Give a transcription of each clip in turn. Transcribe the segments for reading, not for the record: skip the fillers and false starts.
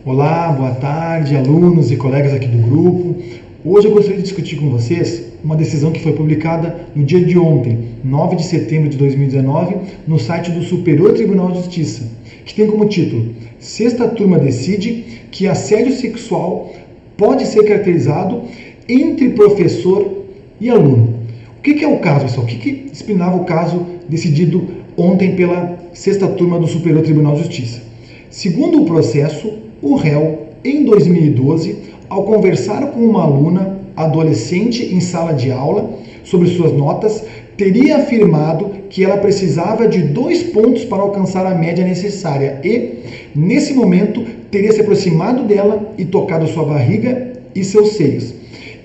Olá, boa tarde, alunos e colegas aqui do grupo. Hoje eu gostaria de discutir com vocês uma decisão que foi publicada no dia de ontem, 9 de setembro de 2019, no site do Superior Tribunal de Justiça, que tem como título: Sexta turma decide que assédio sexual pode ser caracterizado entre professor e aluno. O que é o caso, pessoal? O que explicava o caso decidido ontem pela sexta turma do Superior Tribunal de Justiça? Segundo o processo, o réu, em 2012, ao conversar com uma aluna adolescente em sala de aula sobre suas notas, teria afirmado que ela precisava de 2 pontos para alcançar a média necessária e, nesse momento, teria se aproximado dela e tocado sua barriga e seus seios.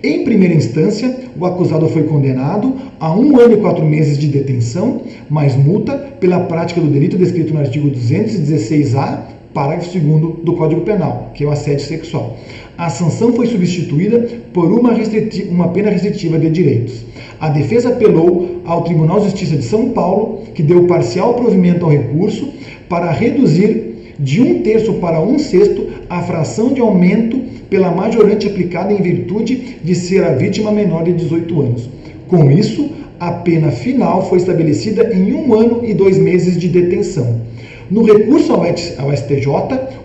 Em primeira instância, o acusado foi condenado a 1 ano e 4 meses de detenção, mais multa pela prática do delito descrito no artigo 216-A, parágrafo 2º do Código Penal, que é o assédio sexual. A sanção foi substituída por uma pena restritiva de direitos. A defesa apelou ao Tribunal de Justiça de São Paulo, que deu parcial provimento ao recurso para reduzir de 1/3 para 1/6 a fração de aumento pela majorante aplicada em virtude de ser a vítima menor de 18 anos. Com isso, a pena final foi estabelecida em 1 ano e 2 meses de detenção. No recurso ao STJ,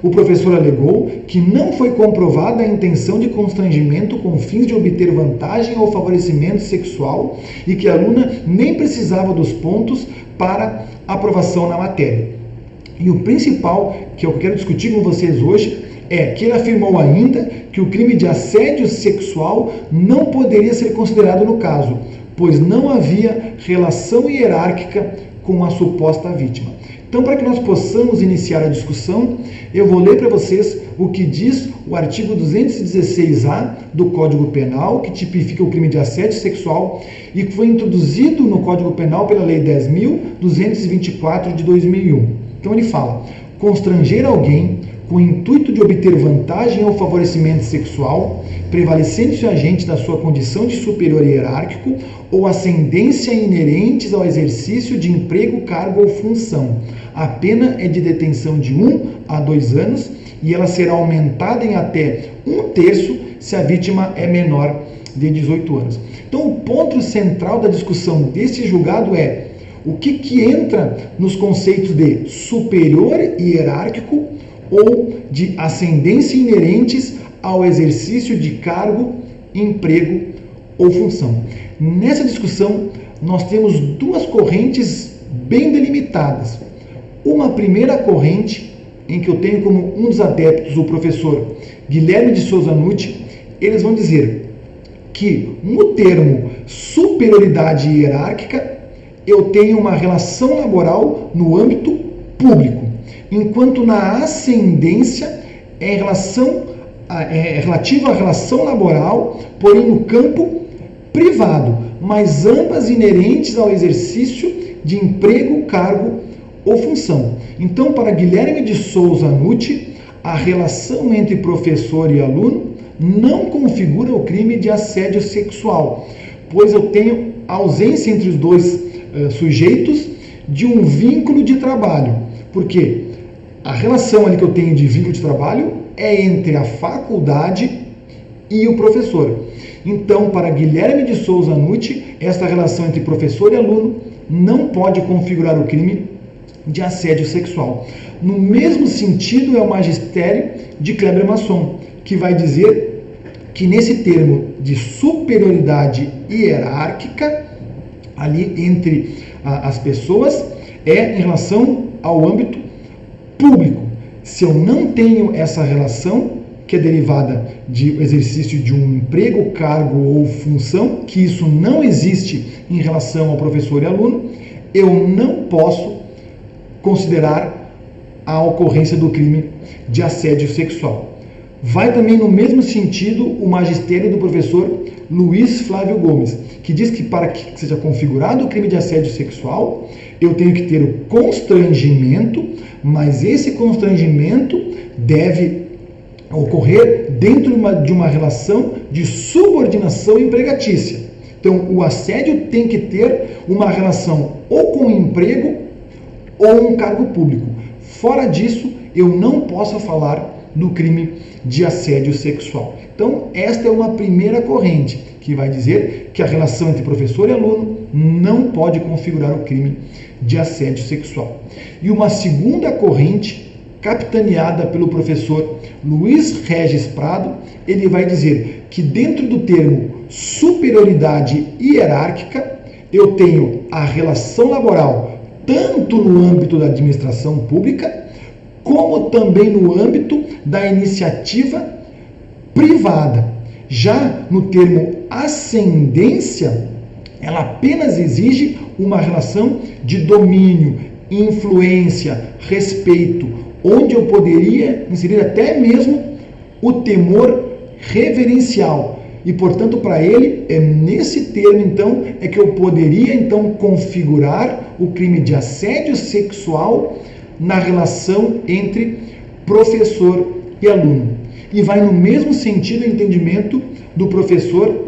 o professor alegou que não foi comprovada a intenção de constrangimento com fins de obter vantagem ou favorecimento sexual e que a aluna nem precisava dos pontos para aprovação na matéria. E o principal que eu quero discutir com vocês hoje é que ele afirmou ainda que o crime de assédio sexual não poderia ser considerado no caso, pois não havia relação hierárquica com a suposta vítima. Então, para que nós possamos iniciar a discussão, eu vou ler para vocês o que diz o artigo 216-A do Código Penal, que tipifica o crime de assédio sexual e que foi introduzido no Código Penal pela Lei 10.224 de 2001. Então ele fala: constranger alguém com o intuito de obter vantagem ou favorecimento sexual, prevalecendo-se o agente da sua condição de superior hierárquico ou ascendência inerentes ao exercício de emprego, cargo ou função. A pena é de detenção de 1 a 2 anos e ela será aumentada em até 1/3 se a vítima é menor de 18 anos. Então, o ponto central da discussão desse julgado é o que entra nos conceitos de superior hierárquico ou de ascendência inerentes ao exercício de cargo, emprego ou função. Nessa discussão, nós temos 2 correntes bem delimitadas. Uma primeira corrente, em que eu tenho como um dos adeptos o professor Guilherme de Souza Nutti, eles vão dizer que no termo superioridade hierárquica, eu tenho uma relação laboral no âmbito público, enquanto na ascendência é relativa à relação laboral, porém no campo privado, mas ambas inerentes ao exercício de emprego, cargo ou função. Então, para Guilherme de Souza Nutti, a relação entre professor e aluno não configura o crime de assédio sexual, pois eu tenho ausência entre os 2 sujeitos de um vínculo de trabalho, porque a relação ali que eu tenho de vínculo de trabalho é entre a faculdade e o professor. Então, para Guilherme de Souza Nutti, esta relação entre professor e aluno não pode configurar o crime de assédio sexual. No mesmo sentido é o magistério de Kleber Masson, que vai dizer que nesse termo de superioridade hierárquica, ali entre as pessoas, é em relação ao âmbito público. Se eu não tenho essa relação, que é derivada de exercício de um emprego, cargo ou função, que isso não existe em relação ao professor e aluno, eu não posso considerar a ocorrência do crime de assédio sexual. Vai também no mesmo sentido o magistério do professor Luiz Flávio Gomes, que diz que para que seja configurado o crime de assédio sexual, eu tenho que ter o constrangimento, mas esse constrangimento deve ocorrer dentro de uma relação de subordinação empregatícia. Então, o assédio tem que ter uma relação ou com o emprego ou um cargo público. Fora disso, eu não posso falar do crime de assédio sexual. Então, esta é uma primeira corrente que vai dizer que a relação entre professor e aluno não pode configurar o crime de assédio sexual. E uma segunda corrente, capitaneada pelo professor Luiz Regis Prado, ele vai dizer que dentro do termo superioridade hierárquica, eu tenho a relação laboral tanto no âmbito da administração pública, como também no âmbito da iniciativa privada. Já no termo ascendência, ela apenas exige uma relação de domínio, influência, respeito, onde eu poderia inserir até mesmo o temor reverencial. E, portanto, para ele, é nesse termo, então, é que eu poderia, então, configurar o crime de assédio sexual na relação entre professor e aluno. E vai no mesmo sentido o entendimento do professor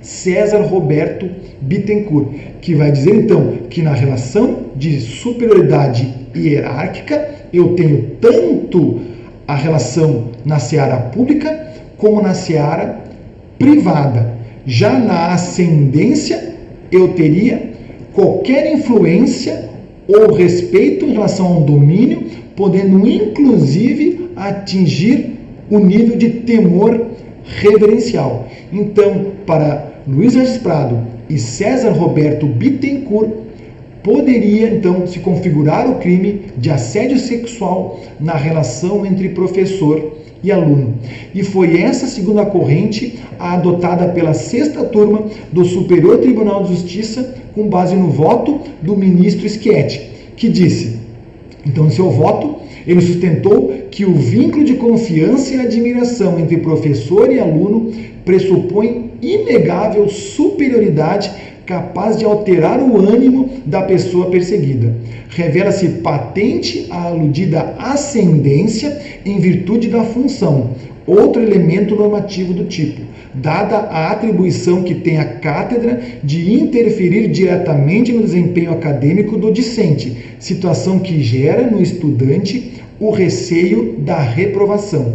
César Roberto Bittencourt, que vai dizer, então, que na relação de superioridade hierárquica, eu tenho tanto a relação na seara pública como na seara privada. Já na ascendência, eu teria qualquer influência ou respeito em relação ao domínio, podendo inclusive atingir o nível de temor reverencial. Então, para Luiz Regis Prado e César Roberto Bittencourt, poderia então se configurar o crime de assédio sexual na relação entre professor e aluno. E foi essa segunda corrente adotada pela 6ª turma do Superior Tribunal de Justiça, com base no voto do ministro Schietti, que disse, então, em seu voto, ele sustentou que o vínculo de confiança e admiração entre professor e aluno pressupõe inegável superioridade capaz de alterar o ânimo da pessoa perseguida. Revela-se patente a aludida ascendência em virtude da função, outro elemento normativo do tipo, dada a atribuição que tem a cátedra de interferir diretamente no desempenho acadêmico do discente, situação que gera no estudante o receio da reprovação.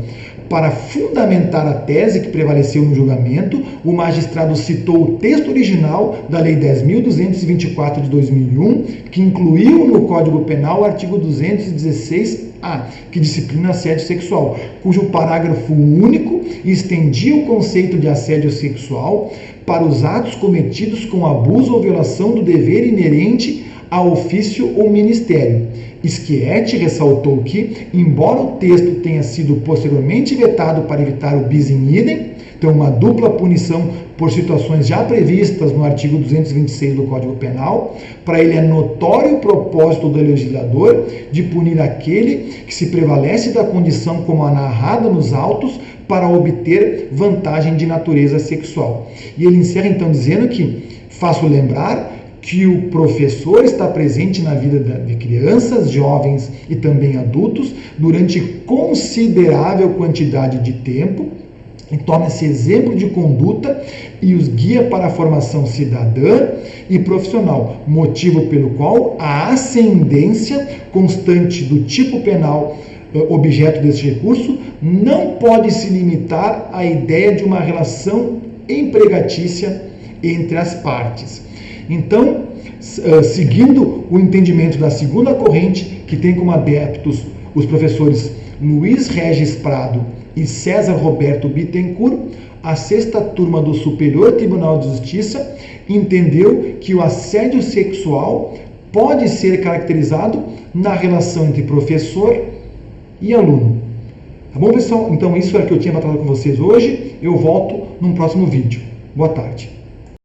Para fundamentar a tese que prevaleceu no julgamento, o magistrado citou o texto original da Lei 10.224 de 2001, que incluiu no Código Penal o artigo 216-A, que disciplina assédio sexual, cujo parágrafo único estendia o conceito de assédio sexual para os atos cometidos com abuso ou violação do dever inerente a ofício ou ministério. Schietti ressaltou que, embora o texto tenha sido posteriormente vetado para evitar o bis in idem, então uma dupla punição por situações já previstas no artigo 226 do Código Penal, para ele é notório o propósito do legislador de punir aquele que se prevalece da condição como a narrada nos autos para obter vantagem de natureza sexual. E ele encerra então dizendo que, faço lembrar, que o professor está presente na vida de crianças, jovens e também adultos durante considerável quantidade de tempo e torna-se exemplo de conduta e os guia para a formação cidadã e profissional, motivo pelo qual a ascendência constante do tipo penal objeto deste recurso não pode se limitar à ideia de uma relação empregatícia entre as partes. Então, seguindo o entendimento da segunda corrente, que tem como adeptos os professores Luiz Regis Prado e César Roberto Bittencourt, a 6ª turma do Superior Tribunal de Justiça entendeu que o assédio sexual pode ser caracterizado na relação entre professor e aluno. Tá bom, pessoal? Então, isso era o que eu tinha para tratar com vocês hoje. Eu volto num próximo vídeo. Boa tarde.